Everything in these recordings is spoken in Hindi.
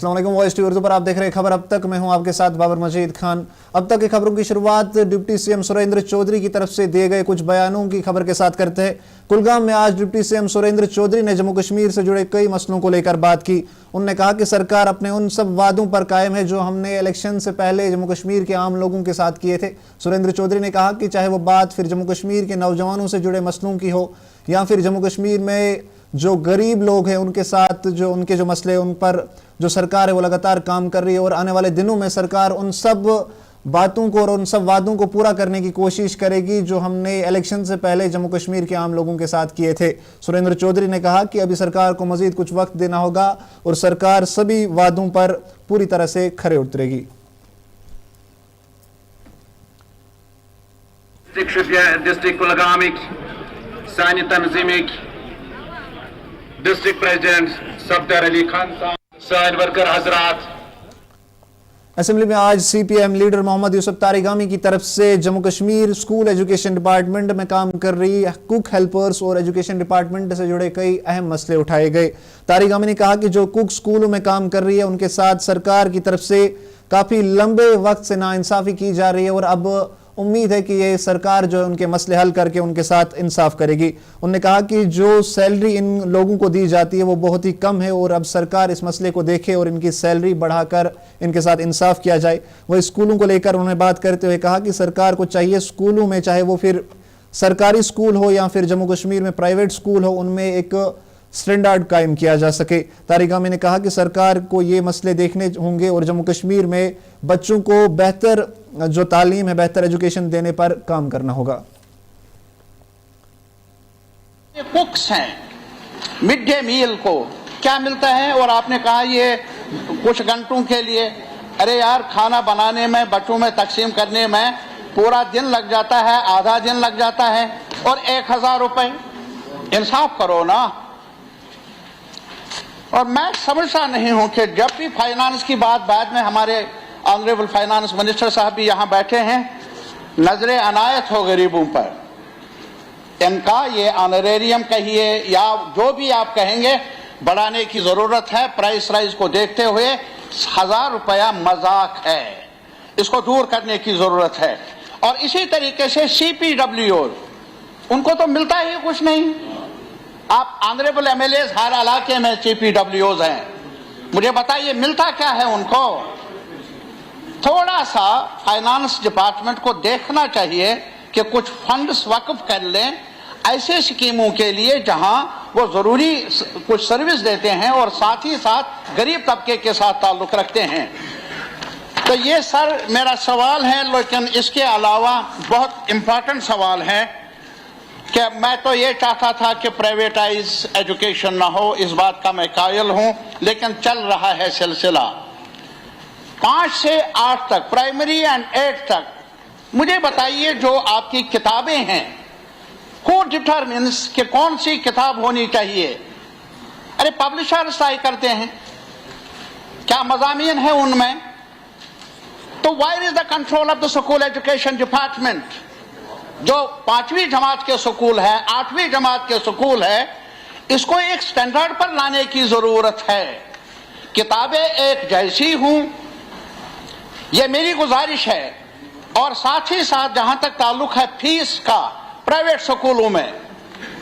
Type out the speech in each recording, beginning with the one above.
अस्सलाम वालेकुम, वॉइस टीवी उर्दू पर आप देख रहे हैं खबर अब तक। मैं हूं आपके साथ बाबर मजीद खान। अब तक की खबरों की शुरुआत डिप्टी सीएम सुरेंद्र चौधरी की तरफ से दिए गए कुछ बयानों की खबर के साथ करते हैं। कुलगाम में आज डिप्टी सीएम सुरेंद्र चौधरी ने जम्मू कश्मीर से जुड़े कई मसलों को लेकर बात की। उन्होंने कहा कि सरकार अपने उन सब वादों पर कायम है जो हमने इलेक्शन से पहले जम्मू कश्मीर के आम लोगों के साथ किए थे। सुरेंद्र चौधरी ने कहा कि चाहे वो बात फिर जम्मू कश्मीर के नौजवानों से जुड़े मसलों की हो या फिर जम्मू कश्मीर में जो गरीब लोग हैं उनके साथ जो उनके जो मसले उन पर जो सरकार है वो लगातार काम कर रही है और आने वाले दिनों में सरकार उन सब बातों को और उन सब वादों को पूरा करने की कोशिश करेगी जो हमने इलेक्शन से पहले जम्मू कश्मीर के आम लोगों के साथ किए थे। सुरेंद्र चौधरी ने कहा कि अभी सरकार को मजीद कुछ वक्त देना होगा और सरकार सभी वादों पर पूरी तरह से खरे उतरेगी। डिस्ट्रिक्ट कुलगाम सानि तंजीमिक डिस्ट्रिक्ट प्रेसिडेंट सफदर अली खान साहब वर्कर हजरात। असेंबली में आज सीपीएम लीडर मोहम्मद यूसुफ तारिगामी की तरफ से Jammu Kashmir school education department में काम कर रही कुक हेल्पर्स और एजुकेशन डिपार्टमेंट से जुड़े कई अहम मसले उठाए गए। तारिगामी ने कहा कि जो कुक स्कूलों में काम कर रही है उनके साथ सरकार की तरफ से काफी लंबे वक्त से नाइंसाफी की जा रही है और अब उम्मीद है कि ये सरकार जो है उनके मसले हल करके उनके साथ इंसाफ करेगी। उन्होंने कहा कि जो सैलरी इन लोगों को दी जाती है वो बहुत ही कम है और अब सरकार इस मसले को देखे और इनकी सैलरी बढ़ाकर इनके साथ इंसाफ किया जाए। वह स्कूलों को लेकर उन्होंने बात करते हुए कहा कि सरकार को चाहिए स्कूलों में चाहे वो फिर सरकारी स्कूल हो या फिर जम्मू कश्मीर में प्राइवेट स्कूल हो उनमें एक स्टैंडर्ड कायम किया जा सके। तारिगामी ने कहा कि सरकार को ये मसले देखने होंगे और जम्मू कश्मीर में बच्चों को बेहतर जो तालीम है बेहतर एजुकेशन देने पर काम करना होगा। कुक्स हैं, मिड डे मील को क्या मिलता है और आपने कहा ये कुछ घंटों के लिए। अरे यार, खाना बनाने में बच्चों में तकसीम करने में पूरा दिन लग जाता है, आधा दिन लग जाता है और 1000 रुपए। इंसाफ करो ना। और मैं समझता नहीं हूं कि जब भी फाइनेंस की बात बाद में हमारे ऑनरेबल फाइनेंस मिनिस्टर साहब भी यहां बैठे हैं, नजरे अनायत हो गरीबों पर। इनका ये ऑनरेरियम कहिए या जो भी आप कहेंगे बढ़ाने की जरूरत है। प्राइस राइज को देखते हुए 1000 रुपया मजाक है, इसको दूर करने की जरूरत है। और इसी तरीके से CPW उनको तो मिलता ही कुछ नहीं। आप ऑनरेबल MLAs हर इलाके में CPWs हैं, मुझे बताइए मिलता क्या है उनको। थोड़ा सा फाइनेंस डिपार्टमेंट को देखना चाहिए कि कुछ फंड्स वक्फ कर लें ऐसे स्कीमों के लिए जहां वो जरूरी कुछ सर्विस देते हैं और साथ ही साथ गरीब तबके के साथ ताल्लुक रखते हैं। तो ये सर मेरा सवाल है, लेकिन इसके अलावा बहुत इंपॉर्टेंट सवाल है कि मैं तो ये चाहता था कि प्राइवेटाइज एजुकेशन ना हो, इस बात का मैं कायल हूं, लेकिन चल रहा है सिलसिला 5 से 8 तक, प्राइमरी एंड 8 तक। मुझे बताइए जो आपकी किताबें हैं, हु डिटरमिन्स कि कौन सी किताब होनी चाहिए? अरे पब्लिशर्स तय करते हैं क्या मज़ामीन है उनमें। तो where is the control of the school education department? जो 5वीं जमात के स्कूल है, 8वीं जमात के स्कूल है, इसको एक स्टैंडर्ड पर लाने की जरूरत है। किताबें एक जैसी हूं, यह मेरी गुजारिश है। और साथ ही साथ जहां तक ताल्लुक है फीस का, प्राइवेट स्कूलों में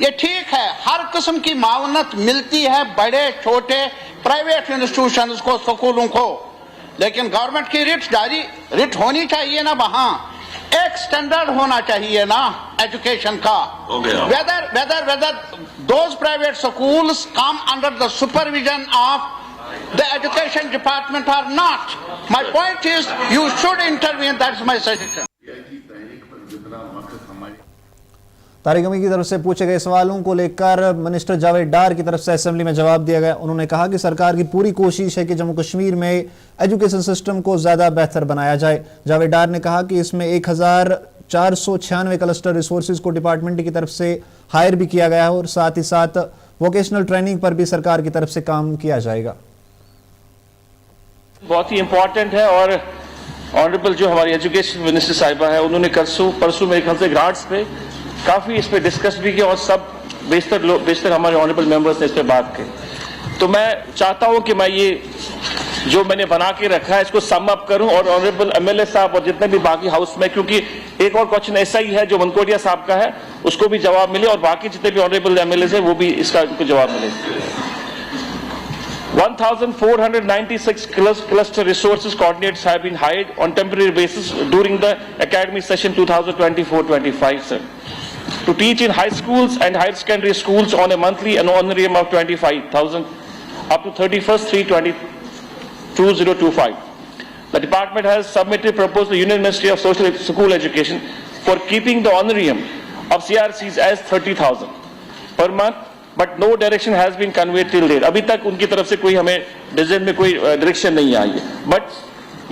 ये ठीक है, हर किस्म की मावनत मिलती है बड़े छोटे प्राइवेट इंस्टीट्यूशंस को, स्कूलों को, लेकिन गवर्नमेंट की रिट होनी चाहिए ना। वहां एक स्टैंडर्ड होना चाहिए ना एजुकेशन का। Whether those private schools come under the supervision of the education department or not. My point is you should intervene. That's my suggestion. Tarigami की तरफ से पूछे गए सवालों को लेकर मिनिस्टर जावेद डार की तरफ से असेंबली में जवाब दिया गया। उन्होंने कहा कि सरकार की पूरी कोशिश है कि जम्मू कश्मीर में एजुकेशन सिस्टम को ज्यादा बेहतर बनाया जाए। जावेद डार ने कहा कि इसमें 1496 क्लस्टर रिसोर्सेज को डिपार्टमेंट की तरफ से हायर भी किया गया है और साथ ही साथ वोकेशनल ट्रेनिंग पर भी सरकार की तरफ से काम किया जाएगा। बहुत ही इंपॉर्टेंट है और ऑनरेबल जो हमारी एजुकेशन मिनिस्टर साहिबा है उन्होंने परसों मेरे ख्याल से ग्रांट्स पे काफी इस पे डिस्कस भी किया और सब बेशतर हमारे ऑनरेबल मेंबर्स ने इस पे बात की। तो मैं चाहता हूं कि मैं ये जो मैंने बना के रखा है इसको सम अप करूं और ऑनरेबल एमएलए साहब और जितने भी बाकी हाउस में, क्योंकि एक और क्वेश्चन ऐसा ही है जो मनकोटिया साहब का है, उसको भी जवाब मिले और बाकी जितने भी ऑनरेबल एमएलए है वो भी इसका उनको जवाब मिले। 1,496 cluster resources coordinates have been hired on temporary basis during the academic session 2024-25, sir, to teach in high schools and higher secondary schools on a monthly and honorarium of 25,000 up to 31st/3/2025. The department has submitted proposal to the Union Ministry of Social School Education for keeping the honorarium of CRCs as 30,000 per month, but no direction has been conveyed till date. अभी तक उनकी तरफ से कोई हमें डिसीजन में कोई डायरेक्शन नहीं आई है, बट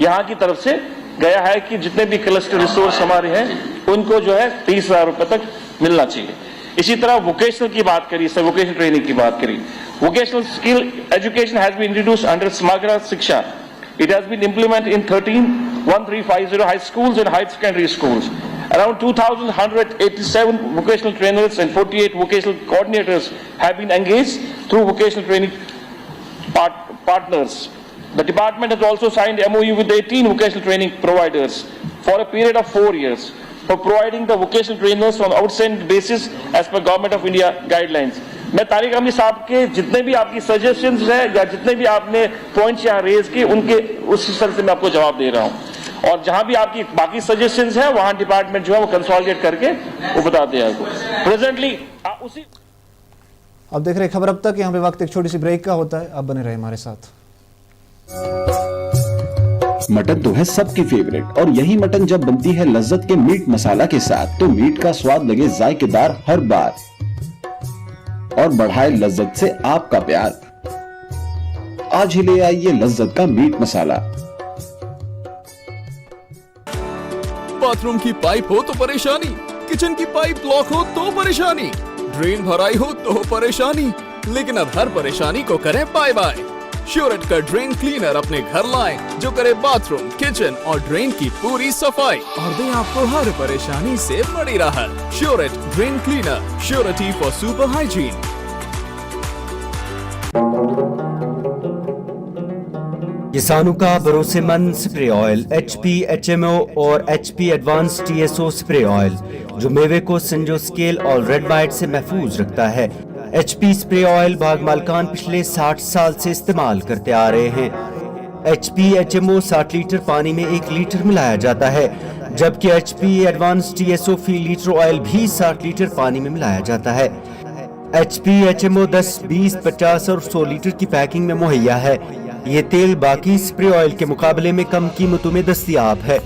यहाँ की तरफ से गया है कि जितने भी क्लस्टर रिसोर्स हमारे हैं उनको जो है 30,000 रुपए तक मिलना चाहिए। इसी तरह वोकेशनल की बात करी, सर वोकेशनल ट्रेनिंग की बात करी। Vocational skill education has been introduced under Samagra Shiksha. It has been implemented in 13,1350 high schools and higher secondary schools. Around 2,187 vocational trainers and 48 vocational coordinators have been engaged through vocational training partners. The department has also signed MOU with 18 vocational training providers for a period of 4 years for providing the vocational trainers on outstanding basis as per Government of India guidelines. मैं तारिक अमीर साहब के जितने भी आपकी सजेशंस है या जितने भी आपने पॉइंट्स यहाँ रेज किए उनके उस हिसाब से मैं आपको जवाब दे रहा हूँ, और जहां भी आपकी बाकी सजेशंस है वहां डिपार्टमेंट जो है वो कंसोलिडेट करके वो बताते हैं आपको प्रेजेंटली उसी। अब देख रहे खबर अब तक, यहाँ पे वक्त एक छोटी सी ब्रेक का होता है, अब बने रहे हमारे साथ। मटन तो है सबकी फेवरेट, और यही मटन जब बनती है लज्जत के मीट मसाला के साथ तो मीट का स्वाद लगे जायकेदार हर बार और बढ़ाए लज्जत से आपका प्यार। आज ही ले आइए लज्जत का मीट मसाला। बाथरूम की पाइप हो तो परेशानी, किचन की पाइप ब्लॉक हो तो परेशानी, ड्रेन भराई हो तो परेशानी, लेकिन अब हर परेशानी को करें बाय बाय। श्योरेट का ड्रेन क्लीनर अपने घर लाएं जो करे बाथरूम, किचन और ड्रेन की पूरी सफाई और दे आपको हर परेशानी से बड़ी राहत। श्योरेट drain cleaner, surety for super hygiene. किसानों का भरोसेमंद स्प्रे ऑयल HP HMO और HP advance TSO spray oil जो मेवे को संजो स्केल और रेड वाइट से महफूज रखता है। HP स्प्रे ऑयल बाग मालकान पिछले 60 साल से इस्तेमाल करते आ रहे हैं। HP HMO 60 लीटर पानी में 1 लीटर मिलाया जाता है, जबकि HP एडवांस TSO फी लीटर ऑयल भी 60 लीटर पानी में मिलाया जाता है। HP HMO 10, 20, 50 और 100 लीटर की पैकिंग में मुहैया है। ये तेल बाकी स्प्रे ऑयल के मुकाबले में कम कीमतों में दस्तयाब है।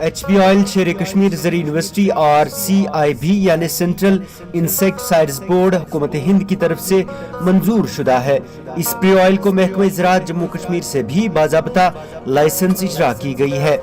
HP ऑयल शेर कश्मीर ज़री यूनिवर्सिटी और CIB यानी सेंट्रल इंसेक्टिसाइड्स बोर्ड हुकूमत हिंद की तरफ से मंजूर शुदा है। इस स्प्रे ऑयल को महकमा ज़राअत जम्मू कश्मीर से भी बाज़ाब्ता लाइसेंस इजरा की गई है।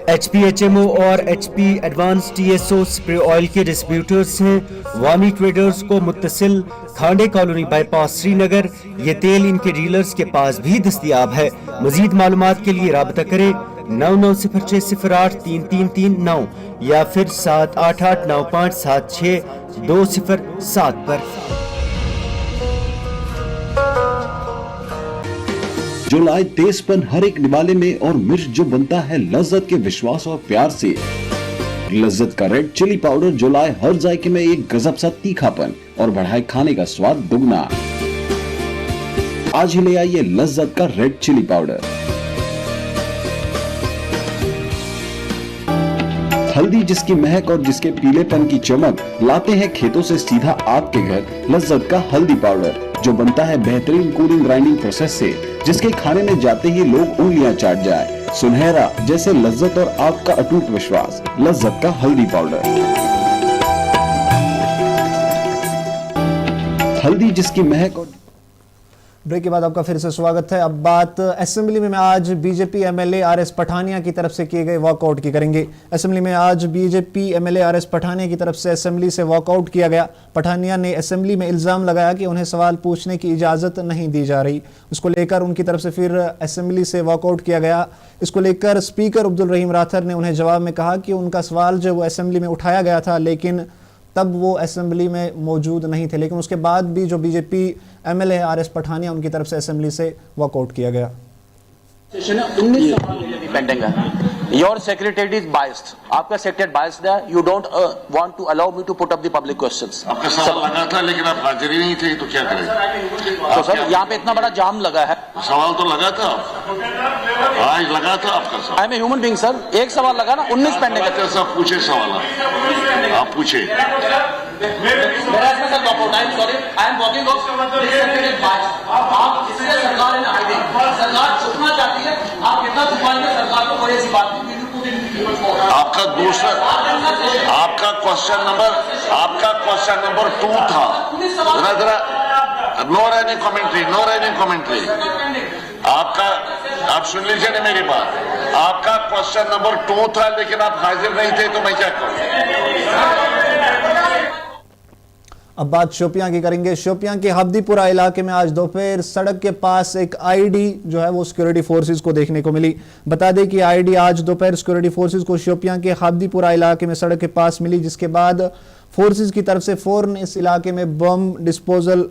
HP HMO और HP advance TSO spray oil के डिस्ट्रीब्यूटर्स हैं वानी ट्रेडर्स को मुत्तसिल खांडे कॉलोनी बाईपास श्रीनगर। ये तेल इनके डीलर्स के पास भी दस्तयाब है। मजीद मालूमात के लिए राबता करें 9906083339 या फिर 7889576207 पर। जो लाए तेजपन हर एक निवाले में और मिर्च जो बनता है लज्जत के विश्वास और प्यार से। लज्जत का रेड चिली पाउडर जो लाए हर जायके में एक गजब सा तीखापन और बढ़ाए खाने का स्वाद दुगना। आज ही ले आइए लज्जत का रेड चिली पाउडर। हल्दी जिसकी महक और जिसके पीलेपन की चमक लाते हैं खेतों से सीधा आपके घर। लज्जत का हल्दी पाउडर जो बनता है बेहतरीन कूलिंग ग्राइंडिंग प्रोसेस से, जिसके खाने में जाते ही लोग उंगलियां चाट जाए। सुनहरा जैसे लज्जत और आपका अटूट विश्वास। लज्जत का हल्दी पाउडर। हल्दी जिसकी महक और ब्रेक के बाद आपका फिर से स्वागत है। अब बात असेंबली में आज बीजेपी एमएलए RS पठानिया की तरफ से किए गए वॉकआउट की करेंगे। असेंबली में आज बीजेपी एमएलए RS पठानिया की तरफ से असेंबली से वॉकआउट किया गया। पठानिया ने असेंबली में इल्ज़ाम लगाया कि उन्हें सवाल पूछने की इजाज़त नहीं दी जा रही। उसको लेकर उनकी तरफ से फिर असेंबली से वॉकआउट किया गया। इसको लेकर स्पीकर अब्दुल रहीम राथर ने उन्हें जवाब में कहा कि उनका सवाल जो वो असेंबली में उठाया गया था, लेकिन तब वो असेंबली में मौजूद नहीं थे। लेकिन उसके बाद भी जो बीजेपी एमएलए RS पठानिया उनकी तरफ से असेंबली से वॉकआउट किया गया। पेंडिंग है। योर सेक्रेटरी इज बाइस्ड, आपका सेक्रेटरी बाइस्ड है। You don't want to allow me to put up the public questions. आपका सवाल लगा था लेकिन आप हाजिर ही नहीं थे, तो क्या करें? तो सर यहाँ पे इतना बड़ा जाम लगा है। सवाल तो लगा था, आज लगा था आपका सवाल। I am a human being sir, एक सवाल लगा ना, 19 पेंडिंग है। सब पूछे सवाल, आप पूछे। आपका दूसरा, आपका क्वेश्चन नंबर 2 था। जरा नो रनिंग कमेंट्री। आपका, आप सुन लीजिए ना मेरी बात। आपका क्वेश्चन नंबर 2 था लेकिन आप हाजिर नहीं थे, तो मैं क्या करूं? अब बात शोपियां की करेंगे। शोपियां के हब्दीपुरा इलाके में आज दोपहर सड़क के पास एक आईडी जो है वो सिक्योरिटी फोर्सेस को देखने को मिली। बता दें कि आईडी आज दोपहर सिक्योरिटी फोर्सेस को शोपियां के हब्दीपुरा इलाके में सड़क के पास मिली, जिसके बाद फोर्सेस की तरफ से फौरन इस इलाके में बम डिस्पोजल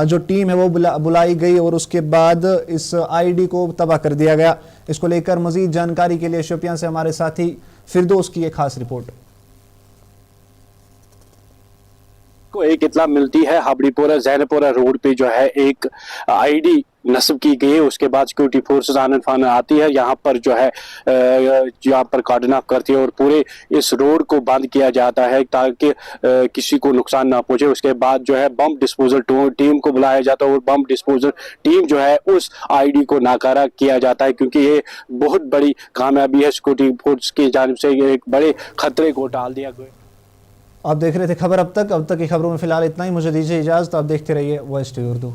जो टीम है वो बुलाई गई और उसके बाद इस आईडी को तबाह कर दिया गया। इसको लेकर मजीद जानकारी के लिए शोपियां से हमारे साथी फिरदौस की एक खास रिपोर्ट। को एक इत्तला मिलती है, हबड़ीपुरा जैनपुरा रोड पे जो है एक आईडी नस्ब की गई है। उसके बाद सिक्योरिटी फोर्सेस आनन फानन आती है, यहाँ पर जो है यहाँ पर कार्डन ऑफ करती है और पूरे इस रोड को बंद किया जाता है ताकि किसी को नुकसान ना पहुंचे। उसके बाद जो है बम डिस्पोजल टीम को बुलाया जाता है और बम डिस्पोजल टीम जो है उस आईडी को नाकारा किया जाता है, क्योंकि ये बहुत बड़ी कामयाबी है सिक्योरिटी फोर्स की जानिब से। एक बड़े खतरे को टाल दिया गया। आप देख रहे थे खबर अब तक की खबरों में फिलहाल इतना ही। मुझे दीजिए इजाजत, आप देखते रहिए वॉइस टीवी उर्दू।